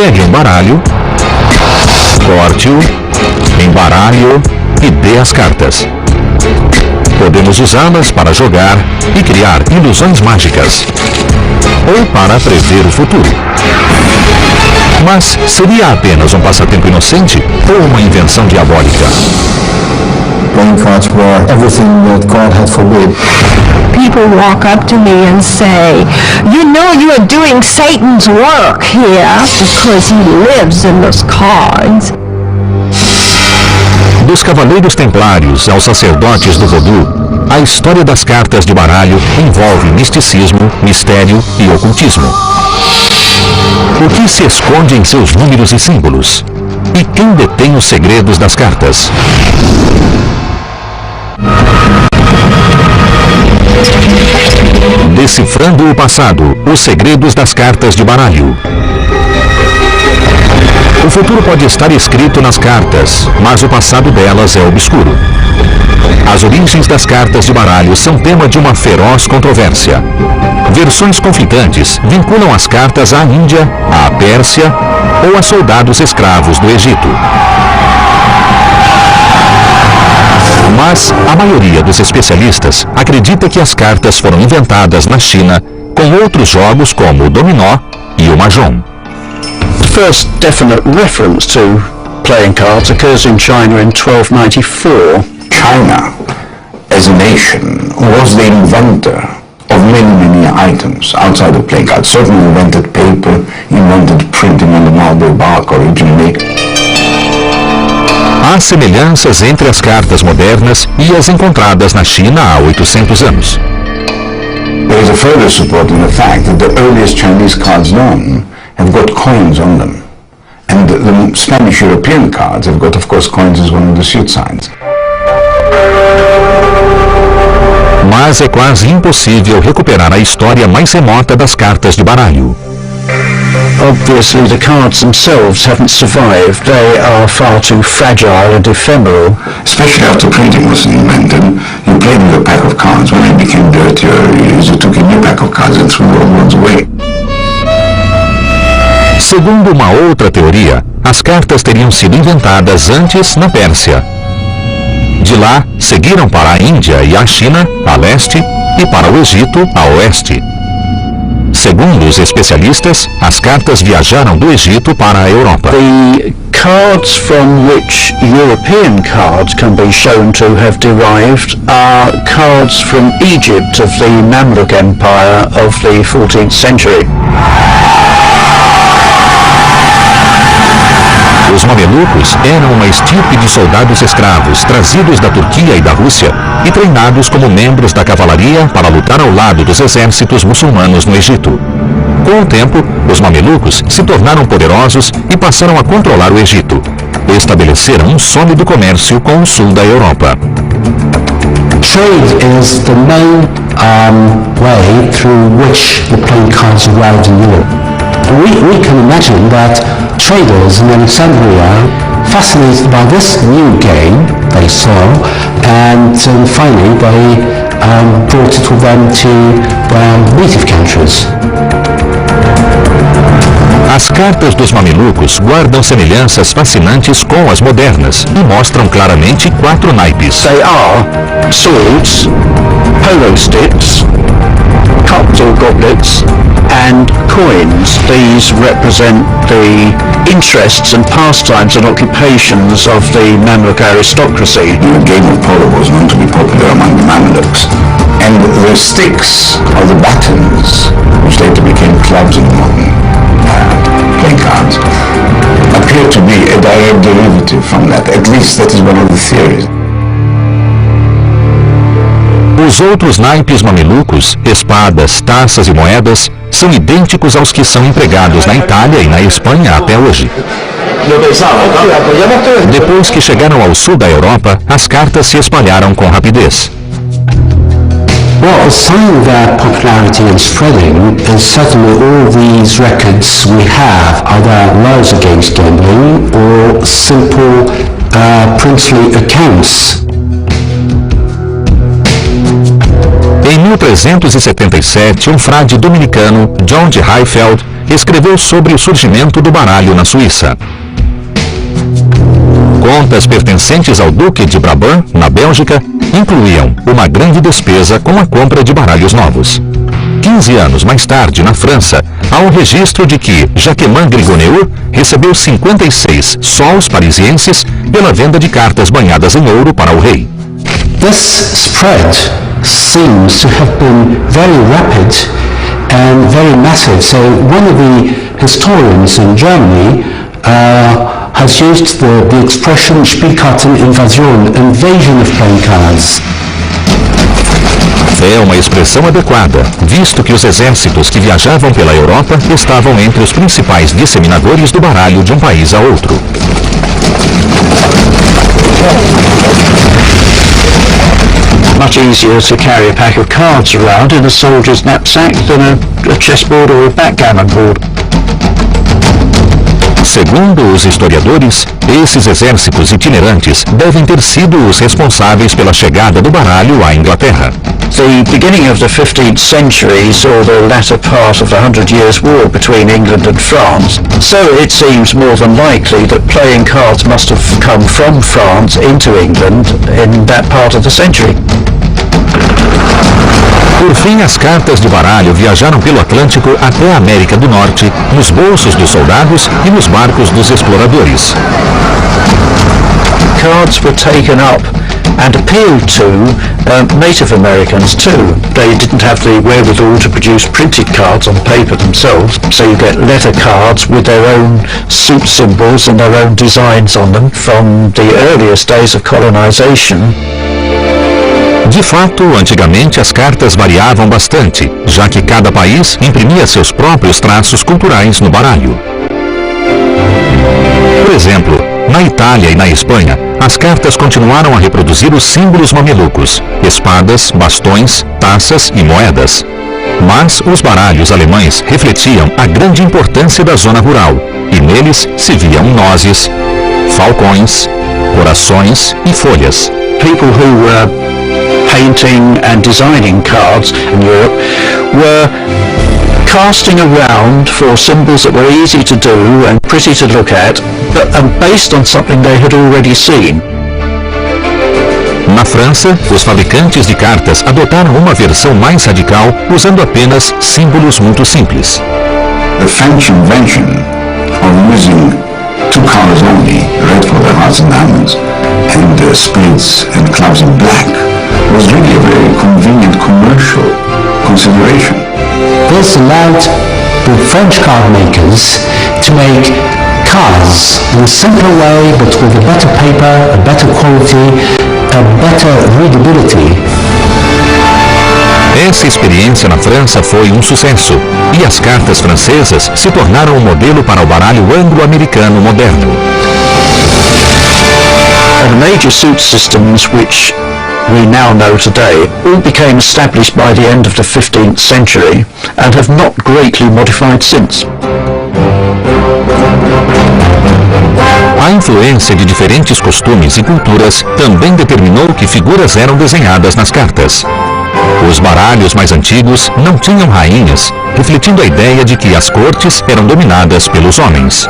Pegue um baralho, corte-o, embaralhe-o e dê as cartas. Podemos usá-las para jogar e criar ilusões mágicas, ou para prever o futuro. Mas seria apenas um passatempo inocente ou uma invenção diabólica? Playing cards were everything that God had forbid. People walk up to me and say, "You know you are doing Satan's work here because he lives in those cards." Dos cavaleiros templários aos sacerdotes do voodoo, a história das cartas de baralho envolve misticismo, mistério e ocultismo. O que se esconde em seus números e símbolos? E quem detém os segredos das cartas? Decifrando o passado, os segredos das cartas de baralho. O futuro pode estar escrito nas cartas, mas o passado delas é obscuro. As origens das cartas de baralho são tema de uma feroz controvérsia. Versões conflitantes vinculam as cartas à Índia, à Pérsia ou a soldados escravos do Egito. Mas a maioria dos especialistas acredita que as cartas foram inventadas na China com outros jogos como o dominó e o mahjong. The first definite reference to playing cards occurs in China in 1294. China, as a nation, was the inventor of many items outside of playing cards. Certainly invented paper, invented printing on the marble bark originally. Há semelhanças entre as cartas modernas e as encontradas na China há 800 anos. There is a further support in the fact that the earliest Chinese cards known have got coins on them. And the Spanish European cards have got, of course, coins as one of the suit signs. Mas é quase impossível recuperar a história mais remota das cartas de baralho. Obviously, the cards themselves haven't survived. They are far too fragile and ephemeral. Especially after printing was invented, you played with a pack of cards. When they became dirtier, you took a new pack of cards and threw the old ones away. Segundo uma outra teoria, as cartas teriam sido inventadas antes na Pérsia. De lá, seguiram para a Índia e a China, a leste, e para o Egito, a oeste. Segundo os especialistas, as cartas viajaram do Egito para a Europa. The cards from which European cards can be shown to have derived are cards from Egypt of the Mamluk Empire of the 14th century. Os mamelucos eram uma estirpe de soldados escravos trazidos da Turquia e da Rússia e treinados como membros da cavalaria para lutar ao lado dos exércitos muçulmanos no Egito. Com o tempo, os mamelucos se tornaram poderosos e passaram a controlar o Egito. Estabeleceram um sólido comércio com o sul da Europa. Trade is the main way through which the playing cards arrived in Europe. We can imagine that traders in Alexandria, fascinated by this new game they saw, and finally they brought it with them to their native countries. As cartas dos mamelucos guardam semelhanças fascinantes com as modernas e mostram claramente 4 naipes. They are swords, polo sticks, cups or goblets, and coins. These represent the interests and pastimes and occupations of the Mamluk aristocracy. The game of polo was known to be popular among the Mamluks. And the sticks are the batons, which later became clubs in modern playing cards, appear to be a direct derivative from that. At least that is one of the theories. Os outros naipes mamelucos, espadas, taças e moedas, são idênticos aos que são empregados na Itália e na Espanha até hoje. Depois que chegaram ao sul da Europa, as cartas se espalharam com rapidez. Well, a sign of their popularity and spreading is certainly all these records we have, either laws against gambling or simple princely accounts. Em 1377, um frade dominicano, John de Highfield, escreveu sobre o surgimento do baralho na Suíça. Contas pertencentes ao Duque de Brabant, na Bélgica, incluíam uma grande despesa com a compra de baralhos novos. 15 anos mais tarde, na França, há um registro de que Jacquemin Grigoneur recebeu 56 sols parisienses pela venda de cartas banhadas em ouro para o rei. This spread seems to have been very rapid and very massive. So one of the historians in Germany has used the expression Spielkarteninvasion, invasion of playing cards. É uma expressão adequada, visto que os exércitos que viajavam pela Europa estavam entre os principais disseminadores do baralho de um país a outro. Much easier to carry a pack of cards around in a soldier's knapsack than a chessboard or a backgammon board. Segundo os historiadores, esses exércitos itinerantes devem ter sido os responsáveis pela chegada do baralho à Inglaterra. The beginning of the 15th century saw the latter part of the 100 Years' War between England and France, so it seems more than likely that playing cards must have come from France into England in that part of the century. Por fim, as cartas de baralho viajaram pelo Atlântico até a América do Norte, nos bolsos dos soldados e nos barcos dos exploradores. Cards were taken up and appealed to Native Americans too. They didn't have the wherewithal to produce printed cards on paper themselves, so you get letter cards with their own suit symbols and their own designs on them from the earliest days of colonization. De fato, antigamente as cartas variavam bastante, já que cada país imprimia seus próprios traços culturais no baralho. Por exemplo, na Itália e na Espanha, as cartas continuaram a reproduzir os símbolos mamelucos, espadas, bastões, taças e moedas. Mas os baralhos alemães refletiam a grande importância da zona rural, e neles se viam nozes, falcões, corações e folhas. People who were painting and designing cards in Europe were casting around for symbols that were easy to do and pretty to look at, but based on something they had already seen. Na França, os fabricantes de cartas adotaram uma versão mais radical, usando apenas símbolos muito simples. The French invention of using two colors only, red for the hearts and diamonds, and spades and clubs in black, was really a very convenient commercial consideration. This allowed the French card makers to make cards in a simpler way, but with a better paper, a better quality, a better readability. Essa experiência na França foi um sucesso, e as cartas francesas se tornaram um modelo para o baralho anglo-americano moderno. The major suit systems which we now know today all became established by the end of the 15th century and have not greatly modified since. A influência de diferentes costumes e culturas também determinou que figuras eram desenhadas nas cartas. Os baralhos mais antigos não tinham rainhas, refletindo a ideia de que as cortes eram dominadas pelos homens.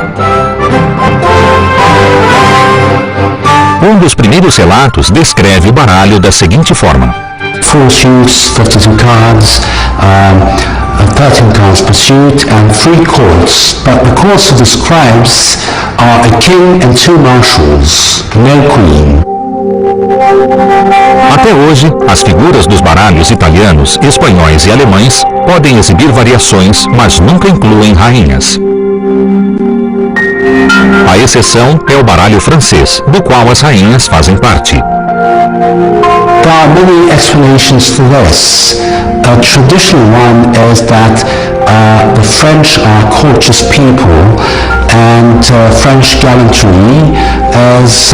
Um dos primeiros relatos descreve o baralho da seguinte forma: 4 suits, 32 cards, 13 cards per suit, and 3 courts. But the courts it describes are a king and 2 marshals, no queen. Até hoje, as figuras dos baralhos italianos, espanhóis e alemães podem exibir variações, mas nunca incluem rainhas. A exceção é o baralho francês, do qual as rainhas fazem parte. There are many explanations to this. A traditional one is that the French are courteous people, and French gallantry is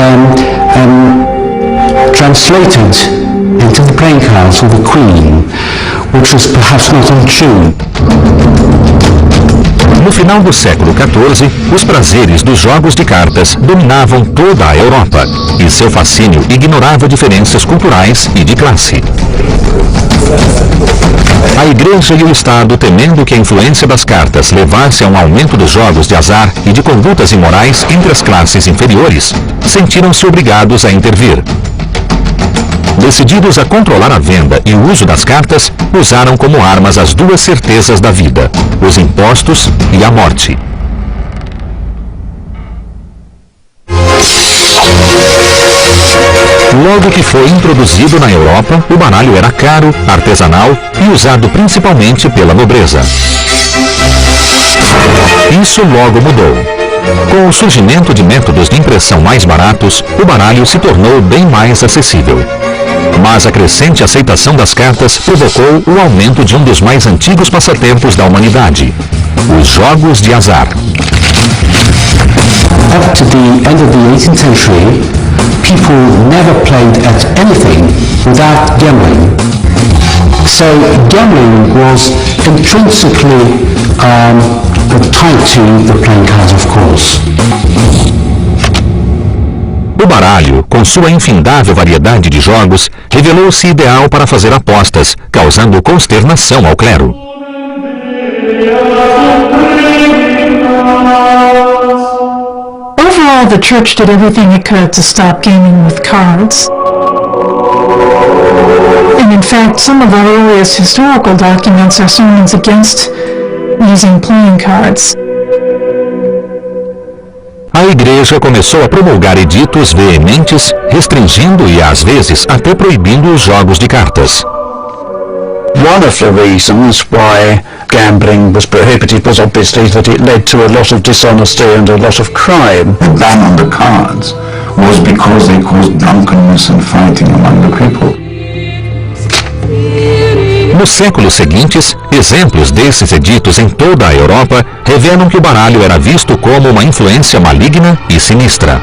translated into the playing cards with the Queen, which is perhaps not untrue. No final do século XIV, os prazeres dos jogos de cartas dominavam toda a Europa, e seu fascínio ignorava diferenças culturais e de classe. A Igreja e o Estado, temendo que a influência das cartas levasse a um aumento dos jogos de azar e de condutas imorais entre as classes inferiores, sentiram-se obrigados a intervir. Decididos a controlar a venda e o uso das cartas, usaram como armas as duas certezas da vida, os impostos e a morte. Logo que foi introduzido na Europa, o baralho era caro, artesanal e usado principalmente pela nobreza. Isso logo mudou. Com o surgimento de métodos de impressão mais baratos, o baralho se tornou bem mais acessível. Mas a crescente aceitação das cartas provocou o aumento de um dos mais antigos passatempos da humanidade, os jogos de azar. Up to the end of the 18th century, people never played at anything without gambling. So gambling was intrinsically tied to the playing cards, of course. O baralho, com sua infindável variedade de jogos, revelou-se ideal para fazer apostas, causando consternação ao clero. Overall, the church did everything it could to stop gaming with cards. And in fact, some of our earliest historical documents are sermons against using playing cards. A Igreja começou a promulgar editos veementes, restringindo e, às vezes, até proibindo os jogos de cartas. One of the reasons why gambling was prohibited was obviously that it led to a lot of dishonesty and a lot of crime. The ban on the cards was because they caused drunkenness and fighting among the people. Nos séculos seguintes, exemplos desses editos em toda a Europa revelam que o baralho era visto como uma influência maligna e sinistra.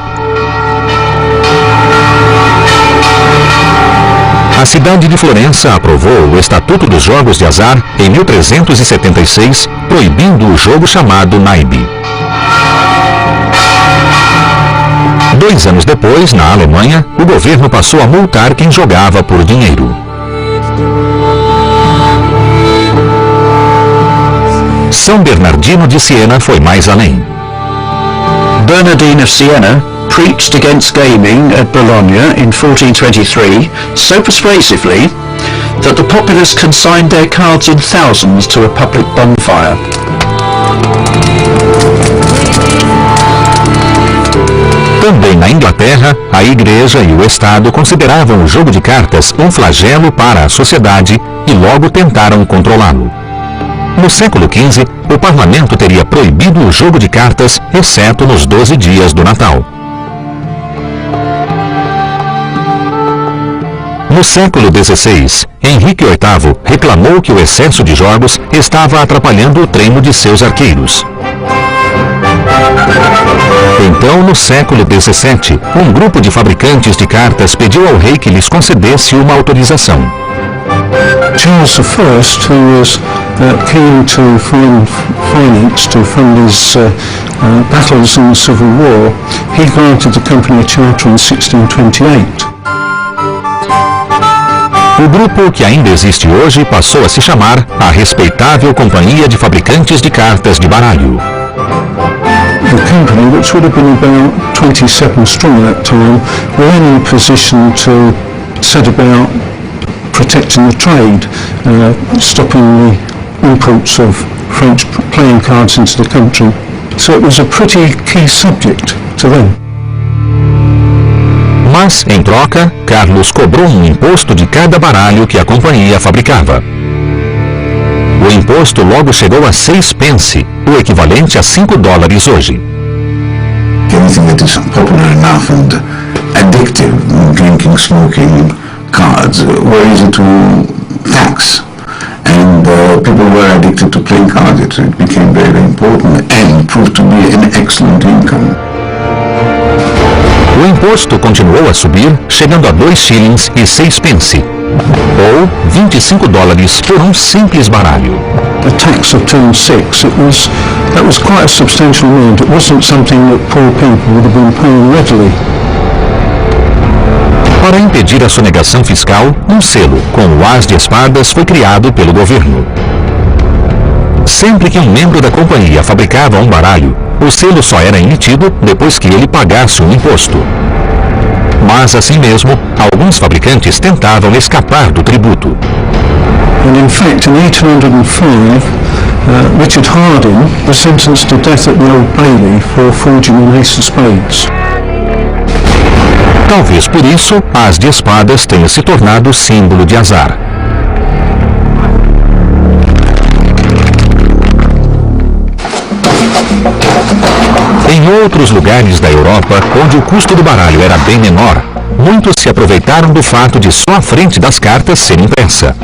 A cidade de Florença aprovou o Estatuto dos Jogos de Azar em 1376, proibindo o jogo chamado naipe. 2 anos depois, na Alemanha, o governo passou a multar quem jogava por dinheiro. São Bernardino de Siena foi mais além. Bernardine of Siena preached against gaming at Bologna in 1423 so persuasively that the populace consigned their cards in thousands to a public bonfire. Também na Inglaterra, a Igreja e o Estado consideravam o jogo de cartas um flagelo para a sociedade e logo tentaram controlá-lo. No século XV, o parlamento teria proibido o jogo de cartas, exceto nos 12 dias do Natal. No século XVI, Henrique VIII reclamou que o excesso de jogos estava atrapalhando o treino de seus arqueiros. Então, no século XVII, um grupo de fabricantes de cartas pediu ao rei que lhes concedesse uma autorização. Charles I, who was keen to find finance to fund his battles in the Civil War, he granted the company a charter in 1628. O grupo, que ainda existe hoje, passou a se chamar a Respeitável Companhia de Fabricantes de Cartas de Baralho. The company, which would have been about 27 strong at that time, were in a position to set about protecting the trade, stopping the imports of French playing cards into the country. So it was a pretty key subject to them. Mas, em troca, Carlos cobrou um imposto de cada baralho que a companhia fabricava. O imposto logo chegou a 6 pence, o equivalente a $5 hoje. Anything that is popular enough and addictive, drinking, smoking, cards, were easy to tax. And people were addicted to playing cards. It became very important and proved to be an excellent income. O imposto continuou a subir, chegando a 2 shillings e 6 pence, ou $25 por um simples baralho. The tax of 2 and 6, that was quite a substantial amount. It wasn't something that poor people would have been paying readily. Para impedir a sonegação fiscal, um selo com o as de espadas foi criado pelo governo. Sempre que um membro da companhia fabricava um baralho, o selo só era emitido depois que ele pagasse um imposto. Mas assim mesmo, alguns fabricantes tentavam escapar do tributo. And in fact, in 1805, Richard Harding was sentenced to death at the Old Bailey for forging an ace of spades. Talvez por isso, as de espadas tenha se tornado símbolo de azar. Em outros lugares da Europa, onde o custo do baralho era bem menor, muitos se aproveitaram do fato de só a frente das cartas ser impressa.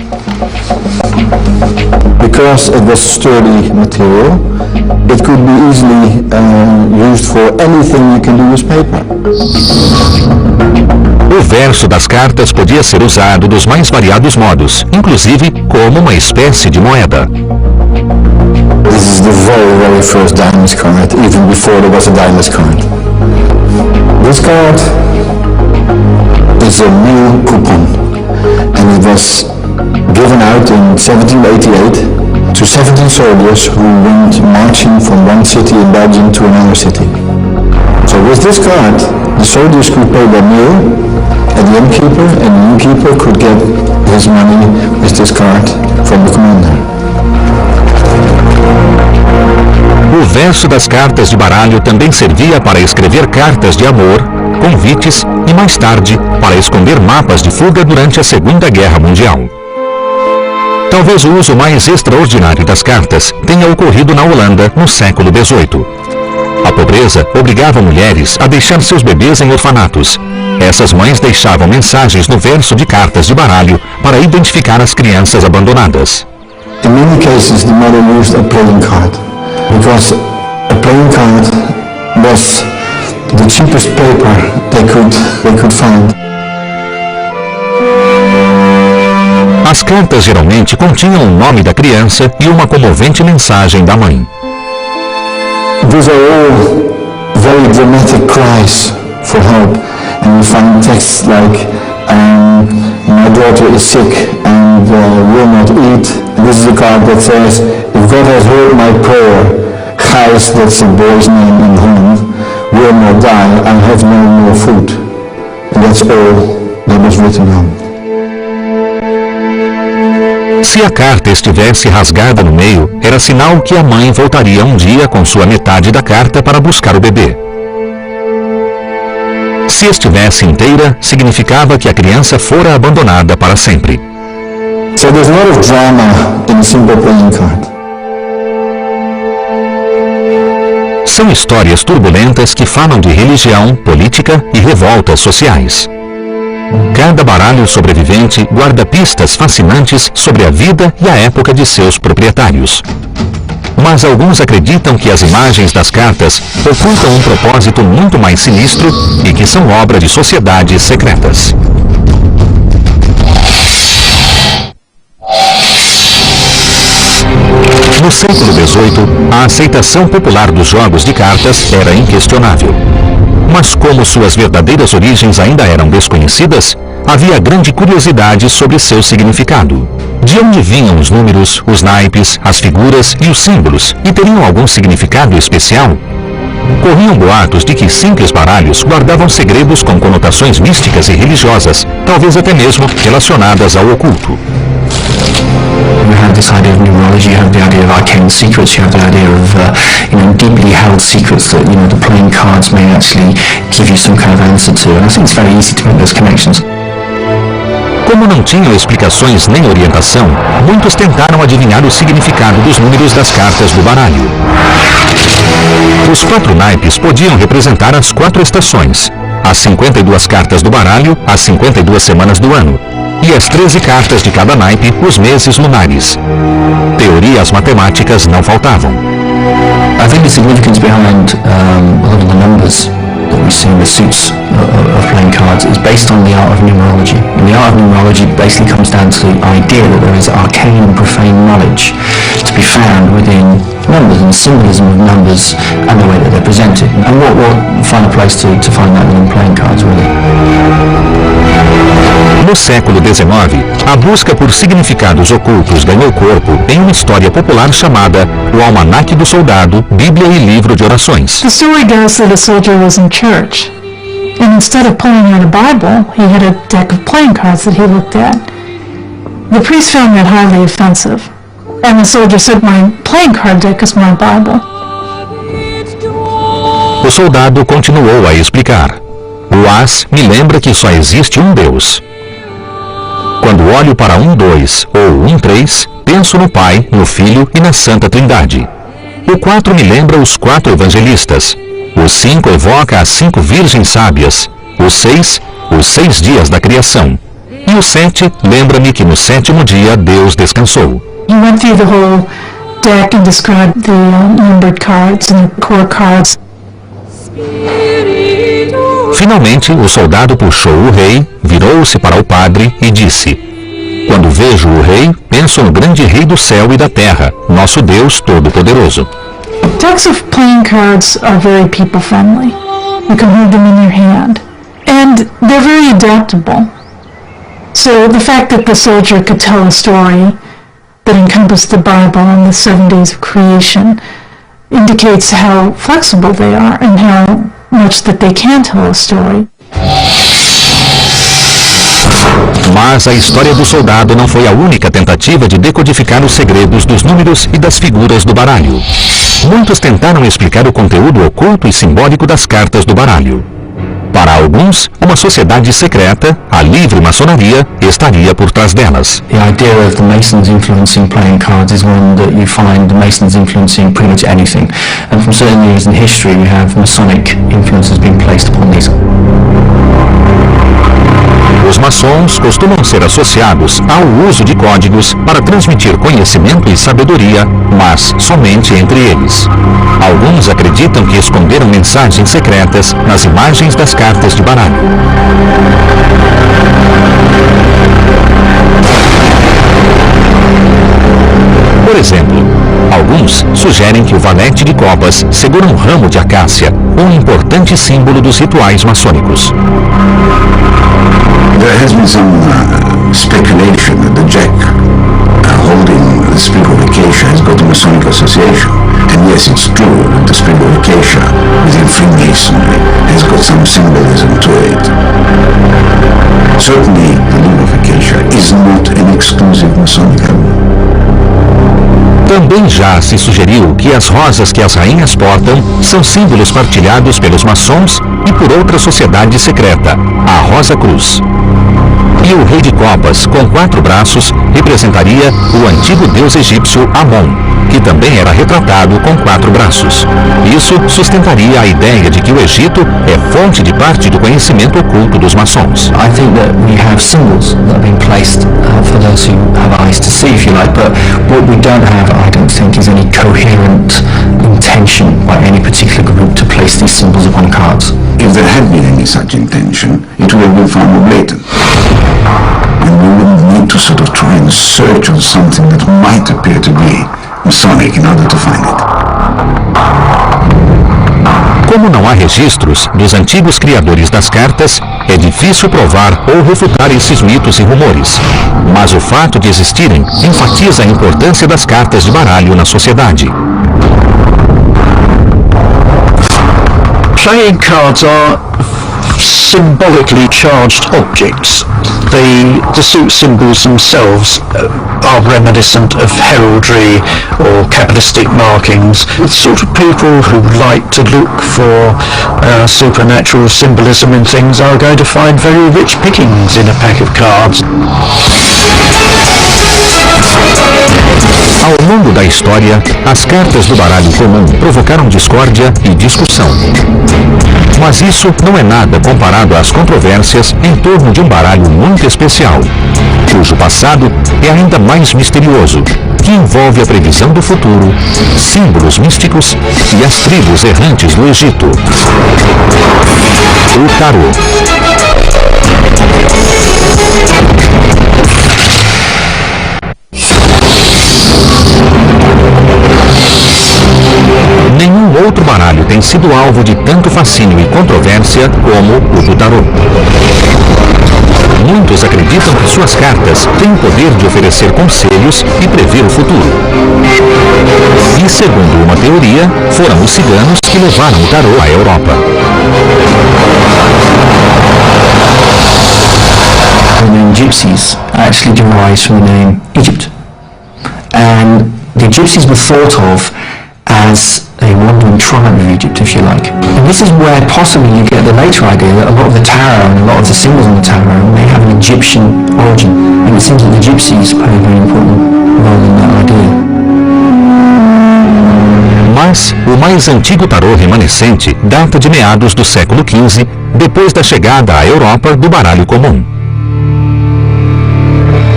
Because it was sturdy material, it could be easily used for anything you can do with paper. O verso das cartas podia ser usado dos mais variados modos, inclusive como uma espécie de moeda. This is the very first Dimes card, even before there was a Dimes card. This card is a meal coupon, and it was given out in 1788 to 17 soldiers who went marching from one city in Belgium to another city. So with this card, the soldiers could pay their meal at the innkeeper, and the innkeeper could get his money with this card from the commander. O verso das cartas de baralho também servia para escrever cartas de amor, convites e, mais tarde, para esconder mapas de fuga durante a Segunda Guerra Mundial. Talvez o uso mais extraordinário das cartas tenha ocorrido na Holanda no século XVIII. A pobreza obrigava mulheres a deixar seus bebês em orfanatos. Essas mães deixavam mensagens no verso de cartas de baralho para identificar as crianças abandonadas. In many cases, the mother used a playing card, because a playing card was the cheapest paper they could find. As cartas geralmente continham o nome da criança e uma comovente mensagem da mãe. These are all very dramatic cries for help, and you find texts like, my daughter is sick and will not eat. This is a card that says, if God has heard my prayer, Gijs, that's a boy's name in Holland, will not die, I have no more food. And that's all that was written on. Se a carta estivesse rasgada no meio, era sinal que a mãe voltaria um dia com sua metade da carta para buscar o bebê. Se estivesse inteira, significava que a criança fora abandonada para sempre. So there's a lot of drama in a simple playing card. São histórias turbulentas que falam de religião, política e revoltas sociais. Cada baralho sobrevivente guarda pistas fascinantes sobre a vida e a época de seus proprietários. Mas alguns acreditam que as imagens das cartas ocultam um propósito muito mais sinistro e que são obra de sociedades secretas. No século XVIII, a aceitação popular dos jogos de cartas era inquestionável. Mas como suas verdadeiras origens ainda eram desconhecidas, havia grande curiosidade sobre seu significado. De onde vinham os números, os naipes, as figuras e os símbolos, e teriam algum significado especial? Corriam boatos de que simples baralhos guardavam segredos com conotações místicas e religiosas, talvez até mesmo relacionadas ao oculto. You have this idea of numerology, you have the idea of arcane secrets, you have the idea of, deeply held secrets that, the playing cards may actually give you some kind of answer to. And I think it's very easy to make those connections. Como não tinham explicações nem orientação, muitos tentaram adivinhar o significado dos números das cartas do baralho. Os 4 naipes podiam representar as 4 estações, as 52 cartas do baralho, as 52 semanas do ano, e as 13 cartas de cada naipe, os meses lunares. Teorias matemáticas não faltavam. I think the significance behind a lot of the numbers that we see in the suits of playing cards is based on the art of numerology. And the art of numerology basically comes down to the idea that there is arcane and profane knowledge to be found within numbers and the symbolism of numbers and the way that they're presented. And what find a place to find that within playing cards, really. No século XIX, a busca por significados ocultos ganhou corpo em uma história popular chamada O Almanaque do Soldado, Bíblia e Livro de Orações. The story goes that a soldier was in church, and instead of pulling out a Bible, he had a deck of playing cards that he looked at. The priest found that highly offensive, and the soldier said, "My playing card deck is my Bible." O soldado continuou a explicar. O as me lembra que só existe um Deus. Quando olho para 1-2 ou 1-3, penso no Pai, no Filho e na Santa Trindade. O 4 me lembra os 4 evangelistas. O 5 evoca as 5 virgens sábias. O 6, os 6 dias da criação. E o 7 lembra-me que no 7º dia Deus descansou. He went through the whole deck and described the numbered cards and the core cards. Finalmente, o soldado puxou o rei, virou-se para o padre e disse: "Quando vejo o rei, penso no grande rei do céu e da terra, nosso Deus Todo-Poderoso." Decks of playing cards are very people-friendly. You can hold them in your hand. And they're very adaptable. So the fact that the soldier could tell a story that encompassed the Bible and the 7 days of creation indicates how flexible they are and how much that they can tell a story. Mas a história do soldado não foi a única tentativa de decodificar os segredos dos números e das figuras do baralho. Muitos tentaram explicar o conteúdo oculto e simbólico das cartas do baralho. Para alguns, uma sociedade secreta, a livre maçonaria, estaria por trás delas. The idea of the Masons influencing playing cards is one that you find the Masons influencing pretty much anything. And from certain years in history, we have Masonic influences being placed upon these. Os maçons costumam ser associados ao uso de códigos para transmitir conhecimento e sabedoria, mas somente entre eles. Alguns acreditam que esconderam mensagens secretas nas imagens das cartas de baralho. Por exemplo, alguns sugerem que o valete de copas segura um ramo de acácia, um importante símbolo dos rituais maçônicos. There has been some speculation that the jack holding the sprig of acacia has got a Masonic association. And yes, it's true that the sprig of acacia within Freemasonry has got some symbolism to it. Certainly, the leaf of acacia is not an exclusive Masonic emblem. Também já se sugeriu que as rosas que as rainhas portam são símbolos partilhados pelos maçons e por outra sociedade secreta, a Rosa Cruz. E o rei de copas, com 4 braços, representaria o antigo deus egípcio Amon, que também era retratado com 4 braços. Isso sustentaria a ideia de que o Egito é fonte de parte do conhecimento oculto dos maçons. I think that we have symbols that have been placed for those who have eyes to see, if you like, but what we don't have, I don't think, is any coherent intention by any particular group to place these symbols upon cards. If there had been any such intention, it would have been far more blatant. And we wouldn't need to sort of try and search on something that might appear to be Masonic in order to find it. Como não há registros dos antigos criadores das cartas, é difícil provar ou refutar esses mitos e rumores. Mas o fato de existirem enfatiza a importância das cartas de baralho na sociedade. Playing cards are symbolically charged objects. The suit symbols themselves are reminiscent of heraldry or Kabbalistic markings. The sort of people who like to look for supernatural symbolism in things are going to find very rich pickings in a pack of cards. Ao longo da história, as cartas do baralho comum provocaram discórdia e discussão. Mas isso não é nada comparado às controvérsias em torno de um baralho muito especial, cujo passado é ainda mais misterioso, que envolve a previsão do futuro, símbolos místicos e as tribos errantes do Egito. O tarô. Nenhum outro baralho tem sido alvo de tanto fascínio e controvérsia como o do tarô. Muitos acreditam que suas cartas têm o poder de oferecer conselhos e prever o futuro. E, segundo uma teoria, foram os ciganos que levaram o tarô à Europa. The name Gypsies actually derives from the name Egypt. And the Gypsies were thought of as a wandering tribe of Egypt, if you like. And this is where possibly you get the later idea that a lot of the tarot and a lot of the symbols on the tarot may have an Egyptian origin. And it seems that the Gypsies play a very important role in that idea. Mas o mais antigo tarô remanescente data de meados do século XV, depois da chegada à Europa do baralho comum.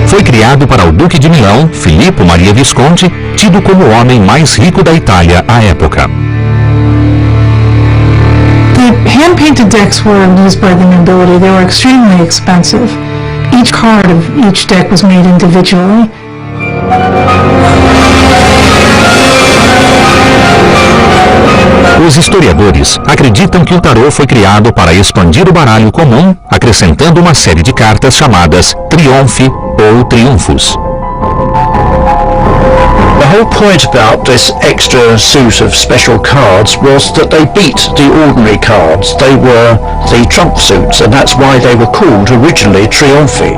Foi criado para o Duque de Milão, Filippo Maria Visconti, tido como o homem mais rico da Itália à época. The hand-painted decks were used by the nobility. They were extremely expensive. Each card of each deck was made individually. Os historiadores acreditam que o tarô foi criado para expandir o baralho comum, acrescentando uma série de cartas chamadas trionfi ou triunfos. The whole point about this extra suit of special cards was that they beat the ordinary cards. They were the trump suits, and that's why they were called originally triunfi.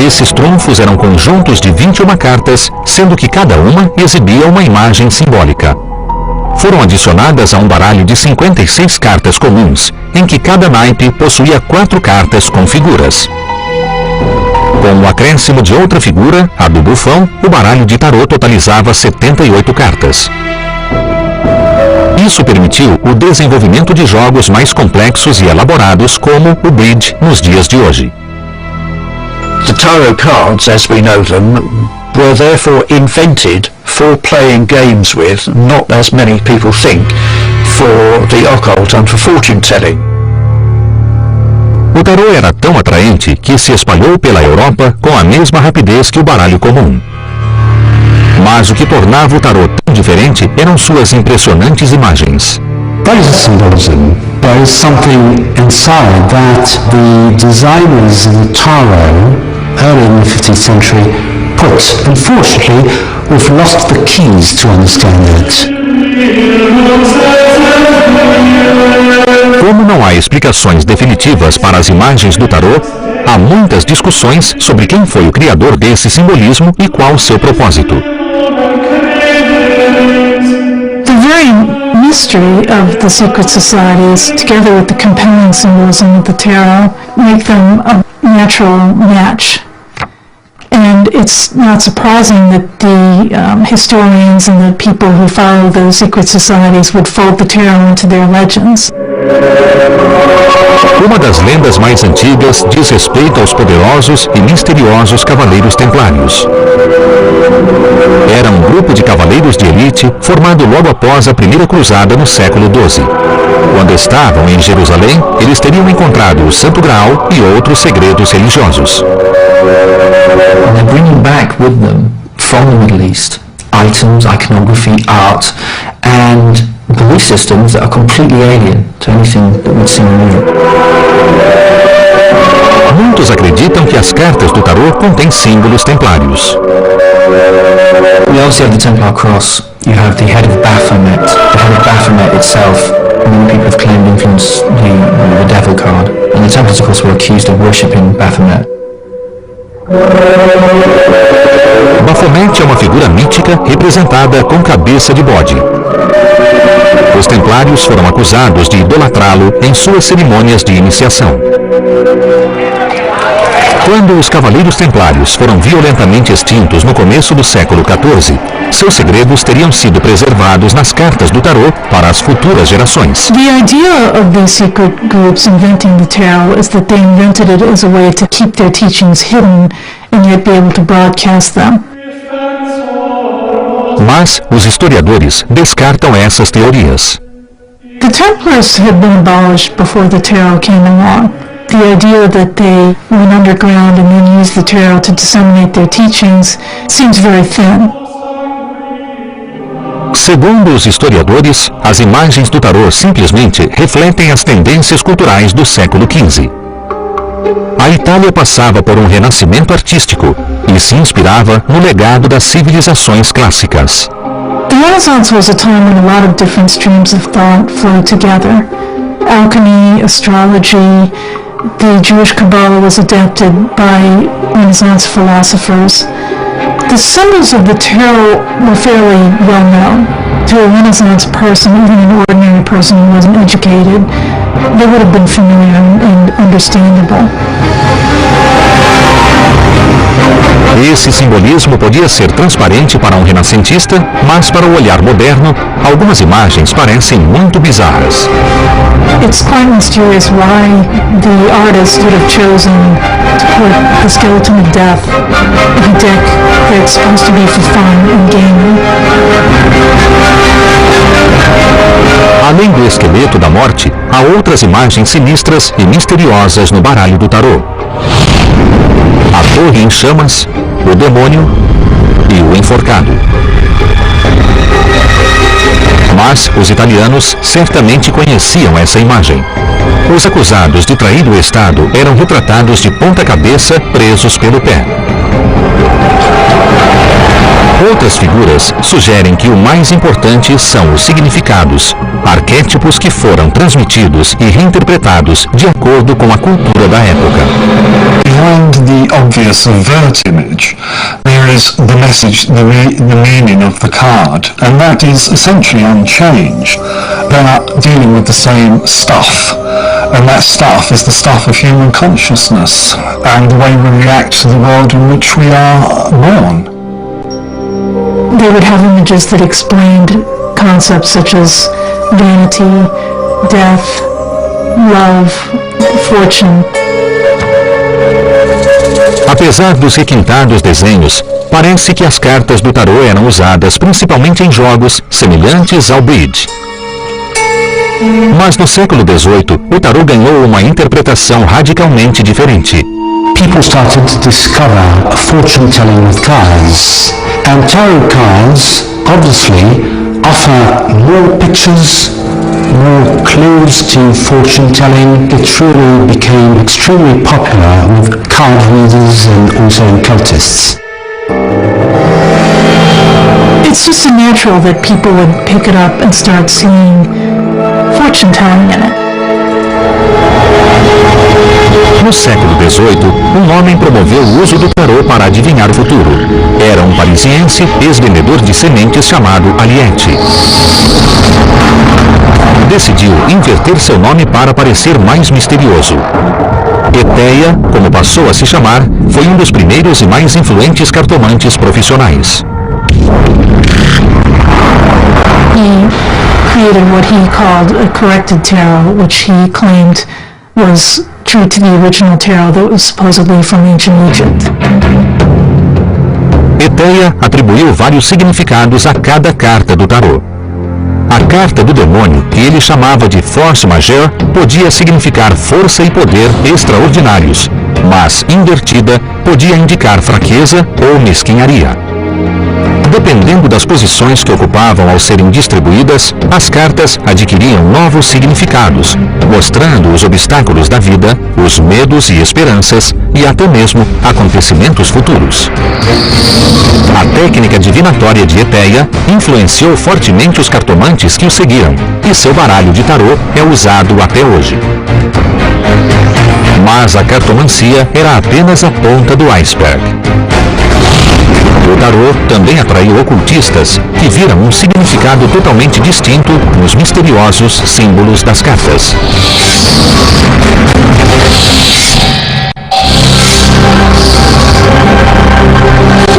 Esses trunfos eram conjuntos de 21 cartas, sendo que cada uma exibia uma imagem simbólica. Foram adicionadas a um baralho de 56 cartas comuns, em que cada naipe possuía 4 cartas com figuras. Com o acréscimo de outra figura, a do bufão, o baralho de tarô totalizava 78 cartas. Isso permitiu o desenvolvimento de jogos mais complexos e elaborados como o bridge nos dias de hoje. The tarot cards, as we know them, were therefore invented for playing games with, not as many people think, for the occult and for fortune telling. O tarô era tão atraente que se espalhou pela Europa com a mesma rapidez que o baralho comum. Mas o que tornava o tarô tão diferente eram suas impressionantes imagens. There is a symbolism. There is something inside that the designers of the tarot early in the 15th century put. Unfortunately, we've lost the keys to understand it. Como não há explicações definitivas para as imagens do tarô, há muitas discussões sobre quem foi o criador desse simbolismo e qual seu propósito. The very mystery of the secret societies, together with the compelling symbolism of the tarot, make them a natural match. And it's not surprising that the historians and the people who follow those secret societies would fold the tarot into their legends. Uma das lendas mais antigas diz respeito aos poderosos e misteriosos Cavaleiros Templários. Era um grupo de cavaleiros de elite formado logo após a Primeira Cruzada no século XII. Quando estavam em Jerusalém, eles teriam encontrado o Santo Graal e outros segredos religiosos. And they're bringing back with them, from the Middle East, items, iconography, art, and belief systems that are completely alien to anything that we'd seen in Europe. Muitos acreditam que as cartas do tarô contêm símbolos templários. We obviously have the Templar cross. You have the head of Baphomet. The head of Baphomet itself, many people have claimed influenced the Devil card. And the Templars, of course, were accused of worshipping Baphomet. Baphomet é uma figura mítica representada com cabeça de bode. Os templários foram acusados de idolatrá-lo em suas cerimônias de iniciação. Quando os Cavaleiros Templários foram violentamente extintos no começo do século XIV, seus segredos teriam sido preservados nas cartas do tarô para as futuras gerações. The idea of these secret groups inventing the tarot is that they invented it as a way to keep their teachings hidden and yet be able to broadcast them. Mas os historiadores descartam essas teorias. The Templars had been abolished before the tarot came along. The idea that they went underground and then used the tarot to disseminate their teachings seems very thin. Segundo os historiadores, as imagens do tarô simplesmente refletem as tendências culturais do século XV. A Itália passava por um renascimento artístico e se inspirava no legado das civilizações clássicas. The Renaissance was a time when a lot of different streams of thought flowed together. Alchemy, astrology, the Jewish Kabbalah was adapted by Renaissance philosophers. The symbols of the tarot were fairly well known. To a Renaissance person, even an ordinary person who wasn't educated, they would have been familiar and understandable. Esse simbolismo podia ser transparente para um renascentista, mas para o olhar moderno, algumas imagens parecem muito bizarras. It's quite mysterious why the artist would have chosen to put the skeleton of death in a deck that's supposed to be for fun and gaming. Além do esqueleto da morte, há outras imagens sinistras e misteriosas no baralho do tarô. A torre em chamas, o demônio e o enforcado. Mas os italianos certamente conheciam essa imagem. Os acusados de trair o Estado eram retratados de ponta cabeça, presos pelo pé. Outras figuras sugerem que o mais importante são os significados, arquétipos que foram transmitidos e reinterpretados de acordo com a cultura da época. Behind the obvious overt image, there is the message, the meaning of the card, and that is essentially unchanged. They are dealing with the same stuff, and that stuff is the stuff of human consciousness and the way we react to the world in which we are born. They would have images that explained concepts such as vanity, death, love, fortune. Apesar dos requintados desenhos, parece que as cartas do tarô eram usadas principalmente em jogos semelhantes ao bridge. Mas no século XVIII, o tarô ganhou uma interpretação radicalmente diferente. People started to discover fortune telling with cards, and tarot cards obviously offer more pictures, more clues to fortune telling. It truly became extremely popular with card readers and also occultists. It's just natural that people would pick it up and start seeing fortune telling in it. No século XVIII, um homem promoveu o uso do tarô para adivinhar o futuro. Era um parisiense, ex-vendedor de sementes chamado Aliette. Decidiu inverter seu nome para parecer mais misterioso. Eteia, como passou a se chamar, foi um dos primeiros e mais influentes cartomantes profissionais. He created what he called a corrected tarot, which he claimed was true to the original tarot that was supposedly from ancient Egypt. Eteia atribuiu vários significados a cada carta do tarô. A carta do demônio, que ele chamava de force majeure, podia significar força e poder extraordinários, mas invertida podia indicar fraqueza ou mesquinharia. Dependendo das posições que ocupavam ao serem distribuídas, as cartas adquiriam novos significados, mostrando os obstáculos da vida, os medos e esperanças e até mesmo acontecimentos futuros. A técnica divinatória de Eteia influenciou fortemente os cartomantes que o seguiram, e seu baralho de tarô é usado até hoje. Mas a cartomancia era apenas a ponta do iceberg. O tarô também atraiu ocultistas que viram um significado totalmente distinto nos misteriosos símbolos das cartas.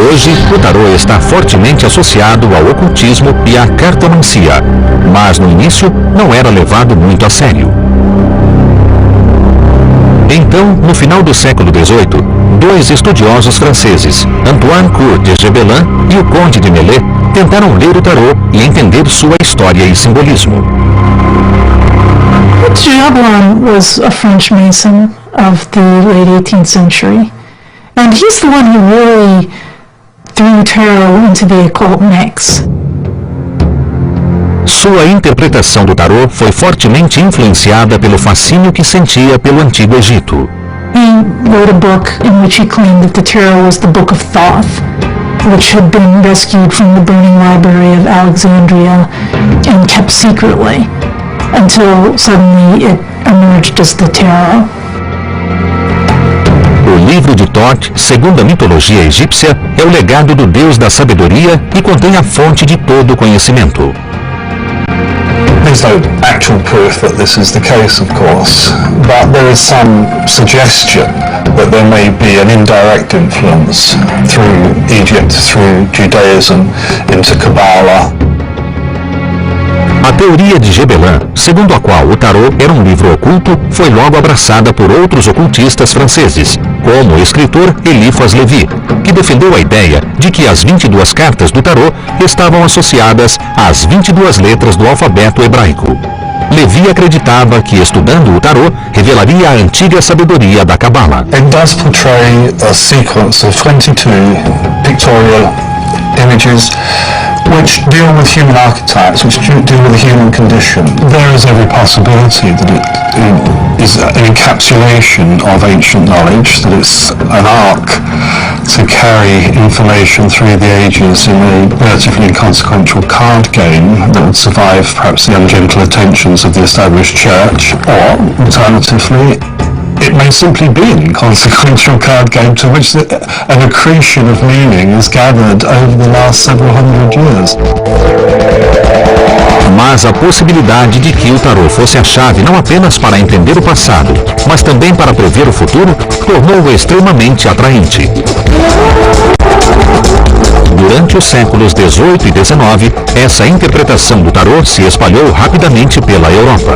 Hoje, o tarô está fortemente associado ao ocultismo e à cartomancia, mas no início não era levado muito a sério. Então, no final do século XVIII, dois estudiosos franceses, Antoine Cour de Gebelin e o Conde de Mellet, tentaram ler o tarô e entender sua história e simbolismo. Gebelin was a French Mason of the late 18th century, and he's the one who really threw tarot into the occult mix. Sua interpretação do tarô foi fortemente influenciada pelo fascínio que sentia pelo Antigo Egito. He wrote a book in which he claimed that the tarot was the Book of Thoth, which had been rescued from the burning library of Alexandria and kept secretly until suddenly it emerged as the tarot. O livro de Thoth, segundo a mitologia egípcia, é o legado do deus da sabedoria e contém a fonte de todo o conhecimento. There's no actual proof that this is the case, of course, but there is some suggestion that there may be an indirect influence through Egypt, through Judaism, into Kabbalah. A teoria de Gebelin, segundo a qual o tarô era um livro oculto, foi logo abraçada por outros ocultistas franceses, como o escritor Eliphas Lévy, que defendeu a ideia de que as 22 cartas do tarô estavam associadas às 22 letras do alfabeto hebraico. Lévy acreditava que, estudando o tarô, revelaria a antiga sabedoria da Cabala. It does portray a sequence of 22 pictorial images which deal with human archetypes, which deal with the human condition. There is every possibility that it is an encapsulation of ancient knowledge, that it's an arc to carry information through the ages in a relatively inconsequential card game that would survive perhaps the ungentle attentions of the established church, or alternatively it may simply be an inconsequential card game to which an accretion of meaning is gathered over the last several hundred years. Mas a possibilidade de que o tarô fosse a chave não apenas para entender o passado, mas também para prever o futuro, tornou-o extremamente atraente. Durante os séculos XVIII e XIX, essa interpretação do tarô se espalhou rapidamente pela Europa.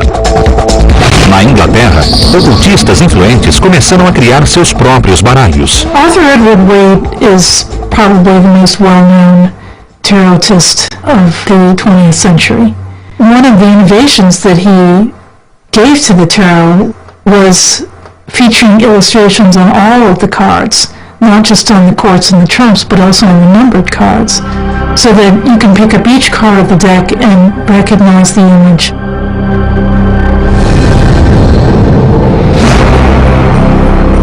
Na Inglaterra, ocultistas influentes começaram a criar seus próprios baralhos. Arthur Edward Waite is probably the most well-known tarotist of the 20th century. One of the innovations that he gave to the tarot was featuring illustrations on all of the cards, not just on the courts and the trumps, but also on the numbered cards, so that you can pick up each card of the deck and recognize the image.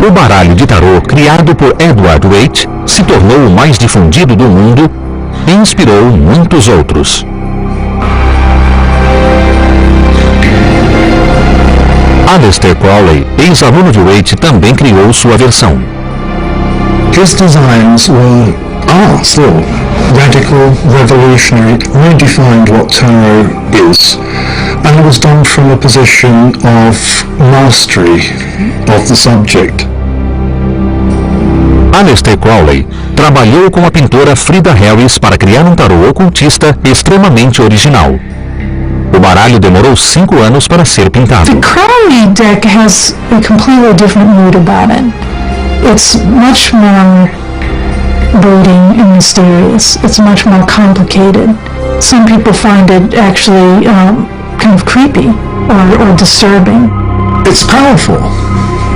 O baralho de tarô, criado por Edward Waite, se tornou o mais difundido do mundo e inspirou muitos outros. Aleister Crowley, ex-aluno de Waite, também criou sua versão. His designs are still radical, revolutionary, redefined what tarot is, and it was done from a position of mastery of the subject. Aleister Crowley trabalhou com a pintora Frida Harris para criar um tarô ocultista extremamente original. O baralho demorou 5 anos para ser pintado. The Crowley deck has a completely different mood about it. It's much more brooding and mysterious. It's much more complicated. Some people find it actually kind of creepy or disturbing. It's powerful,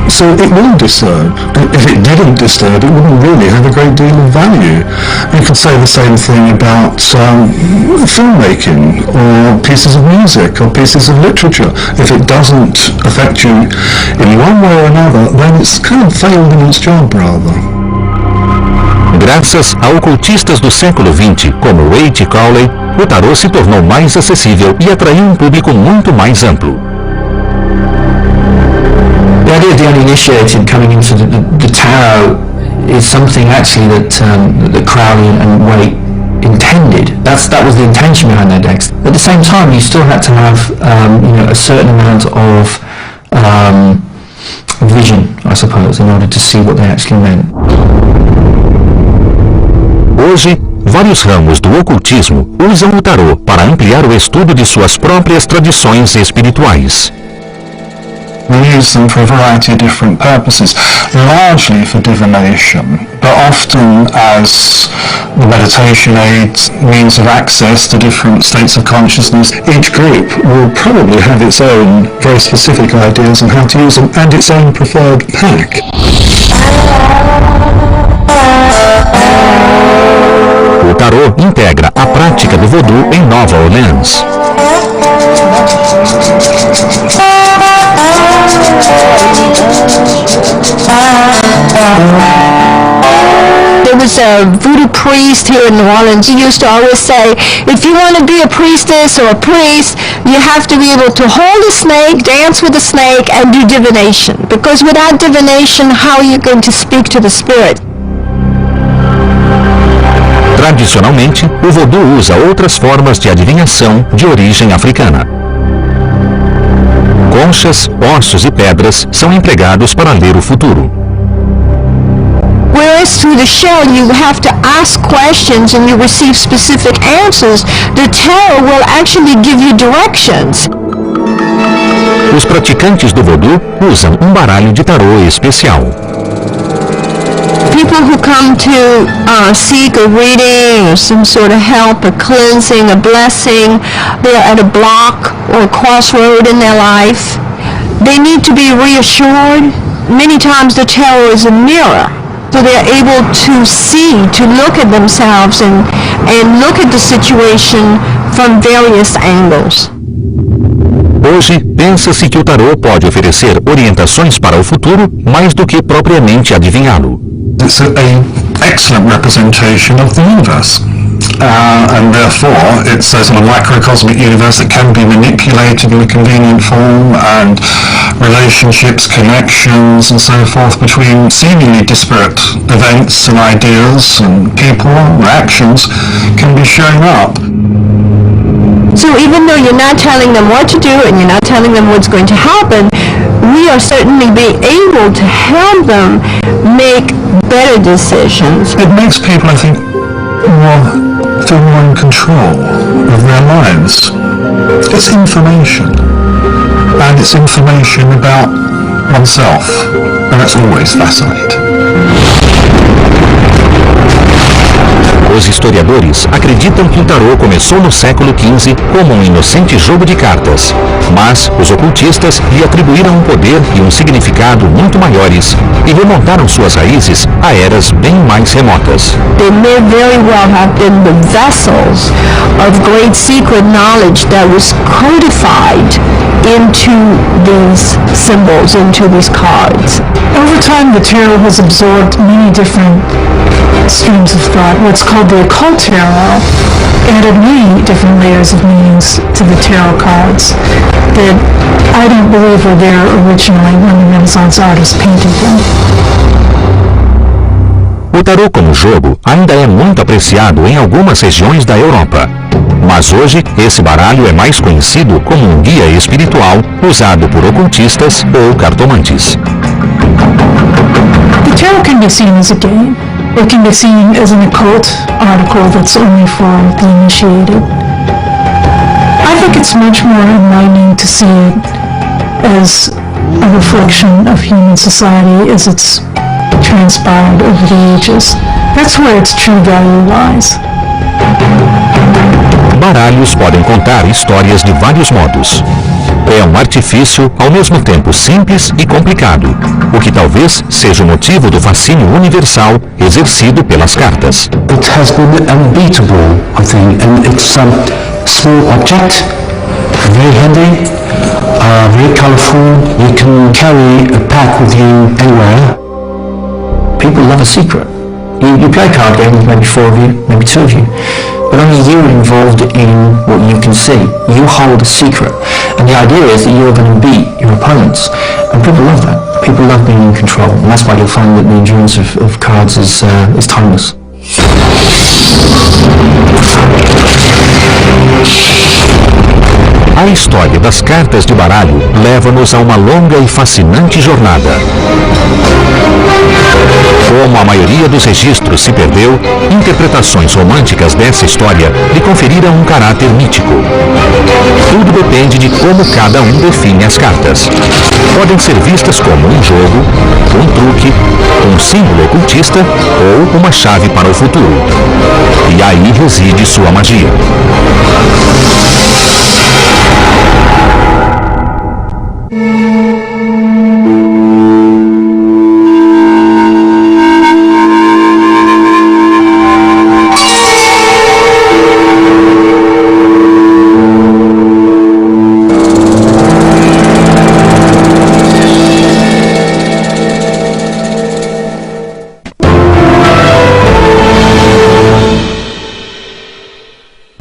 so it will disturb. If it didn't disturb, it wouldn't really have a great deal of value. You could say the same thing about filmmaking or pieces of music or pieces of literature. If it doesn't affect you in one way or another, then it's kind of failed in its job, rather. Graças a ocultistas do século XX, como Waite e Crowley, o tarô se tornou mais acessível e atraiu um público muito mais amplo. The idea of the uninitiated coming into the tarot is something actually that Crowley and Waite intended. That was the intention behind their decks. At the same time, you still had to have a certain amount of vision, I suppose, in order to see what they actually meant. Hoje, vários ramos do ocultismo usam o tarô para ampliar o estudo de suas próprias tradições espirituais. We use them for a variety of different purposes, largely for divination, but often as the meditation aids, means of access to different states of consciousness. Each group will probably have its own very specific ideas on how to use them and its own preferred pack. O tarô integra a prática do voodoo em Nova Orleans. There was a voodoo priest here in New Orleans. He used to always say, if you want to be a priestess or a priest, you have to be able to hold a snake, dance with a snake, and do divination. Because without divination, how are you going to speak to the spirit? Tradicionalmente, o vodú usa outras formas de adivinhação de origem africana. Conchas, ossos e pedras são empregados para ler o futuro. Whereas through the shell you have to ask questions and you receive specific answers, the tarot will actually give you directions. Os praticantes do vodú usam um baralho de tarô especial. People who come to seek a reading or some sort of help, a cleansing, a blessing, they're at a block or a crossroad in their life. They need to be reassured. Many times the tarot is a mirror. So they're able to see, to look at themselves and look at the situation from various angles. Hoje, pensa-se que o tarô pode oferecer orientações para o futuro mais do que propriamente adivinhá-lo. It's an excellent representation of the universe. And therefore, it's a sort of macrocosmic universe that can be manipulated in a convenient form, and relationships, connections, and so forth between seemingly disparate events and ideas and people and actions can be showing up. So even though you're not telling them what to do and you're not telling them what's going to happen, we are certainly be able to help them make better decisions. It makes people, I think, feel more in control of their lives. It's information, and it's information about oneself, and that's always fascinating. Os historiadores acreditam que o tarô começou no século XV como um inocente jogo de cartas, mas os ocultistas lhe atribuíram um poder e um significado muito maiores e remontaram suas raízes a eras bem mais remotas. They may very well have been the vessels of great secret knowledge that was codified into these symbols, into these cards. Over time, the tarot has absorbed many different streams of thought. What's called the occult tarot added many different layers of meanings to the tarot cards that I don't believe were there originally when the Renaissance artists painted them. O tarô como jogo ainda é muito apreciado em algumas regiões da Europa. Mas hoje, esse baralho é mais conhecido como um guia espiritual usado por ocultistas ou cartomantes. The tarot can be seen as a game. It can be seen as an occult article that's only for the initiated. I think it's much more enlightening to see it as a reflection of human society as it's transpired over the ages. That's where its true value lies. Baralhos podem contar histórias de vários modos. É um artifício ao mesmo tempo simples e complicado, o que talvez seja o motivo do fascínio universal exercido pelas cartas. It has been unbeatable, I think, and it's a small object, very handy, very colorful. You can carry a pack with you anywhere. People love a secret. You play a card game with maybe 4 of you, maybe 2 of you, but only you are involved in what you can see. You hold a secret, and the idea is that you're going to beat your opponents, and people love that. People love being in control, and that's why you'll find that the endurance of cards is timeless. A história das cartas de baralho leva-nos a uma longa e fascinante jornada. Como a maioria dos registros se perdeu, interpretações românticas dessa história lhe conferiram um caráter mítico. Tudo depende de como cada um define as cartas. Podem ser vistas como um jogo, um truque, um símbolo ocultista ou uma chave para o futuro. E aí reside sua magia.